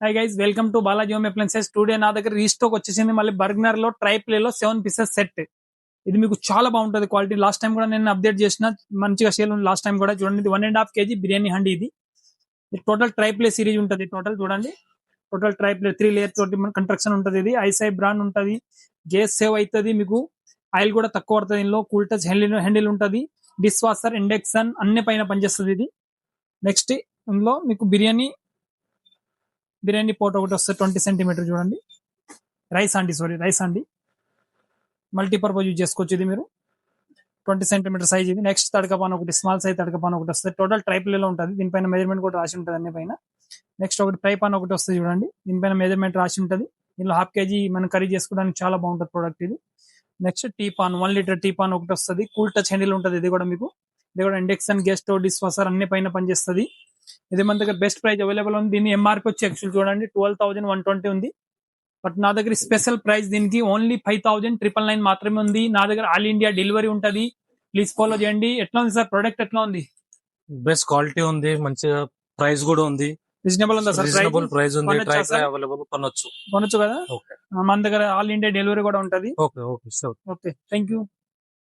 Hi guys, welcome to Balaji home appliances. Today నా దగ్గర restock వచ్చేసింది మళ్ళీ బర్గనర్ లో ట్రై ప్లే లో 7 పీసెస్ సెట్. ఇది మీకు చాలా బాగుంటది క్వాలిటీ. లాస్ట్ టైం కూడా నేను అప్డేట్ చేసిన, మంచిగా సేల్ ఉంది లాస్ట్ టైం కూడా. చూడండి, ఇది 1.5 kg బిర్యానీ హండి. ఇది టోటల్ ట్రై ప్లే సిరీస్ ఉంటది. టోటల్ చూడండి, టోటల్ ట్రై ప్లే 3 లేయర్ తోటి కన్స్ట్రక్షన్ ఉంటది. ఇది ఐసై బ్రాండ్ ఉంటది. గ్యాస్ సేవ్ అవుతుంది మీకు. ఆయిల్ కూడా తక్కువ పడుతుంది. ఇందులో కూల్ టచ్ హ్యాండిల్ ఉంటది. డిష్ వాషర్, ఇండక్షన్ అన్ని పైన పనిచేస్తుంది ఇది. నెక్స్ట్ ఇందులో మీకు బిర్యానీ పోట్ ఒకటి వస్తుంది 20 సెంటీమీటర్. చూడండి, రైస్ అండి మల్టీపర్పస్ యూజ్ చేసుకోవచ్చు. ఇది మీరు 20 సెంటీమీటర్ సైజ్. ఇది నెక్స్ట్ తడకపాన్ ఒకటి, స్మాల్ సైజ్ తడకపాన్ ఒకటి వస్తుంది. టోటల్ ట్రై ప్లేలో ఉంటుంది. దీనిపైన మెజర్మెంట్ కూడా రాసి ఉంటుంది అన్ని పైన. నెక్స్ట్ ఒకటి ఫ్రై పాన్ ఒకటి వస్తుంది. చూడండి, దీనిపైన మెజర్మెంట్ రాసి ఉంటుంది. ఇందులో 1/2 kg మనం కర్రీ చేసుకోవడానికి చాలా బాగుంటుంది ప్రోడక్ట్ ఇది. Next tea pan 1 litre tea pan ఒకటి వస్తుంది. కూల్ టచ్ హ్యాండిల్ ఉంటుంది. ఇది కూడా మీకు, ఇది కూడా induction, gas stove, dish washer అన్ని పైన పనిచేస్తుంది. ఇది మన దగ్గర బెస్ట్ ప్రైస్ అవైలబుల్ ఉంది. దీని ఎంఆర్పి వచ్చి యాక్చువల్ చూడండి 12,120 ఉంది. బట్ నా దగ్గర స్పెషల్ ప్రైస్ దీనికి ఓన్లీ 5,999 మాత్రమే ఉంది. నా దగ్గర ఆల్ ఇండియా డెలివరీ ఉంటది. ప్లీజ్ ఫాలో చేయండి. ఎట్లా ఉంది సార్ ప్రోడక్ట్? ఎట్లా ఉంది? బెస్ట్ క్వాలిటీ ఉంది, మంచిగా ప్రైస్ కూడా ఉంది. రీజనబుల్ ఉందా సార్? రీజనబుల్ ప్రైస్ ఉంది. కొనొచ్చా ట్రై సార్? అవైలబుల్ కొనొచ్చు. కొనొచ్చు కదా. ఓకే మన దగ్గర ఆల్ ఇండియా డెలివరీ కూడా ఉంటది. Okay okay sure. Okay, thank you.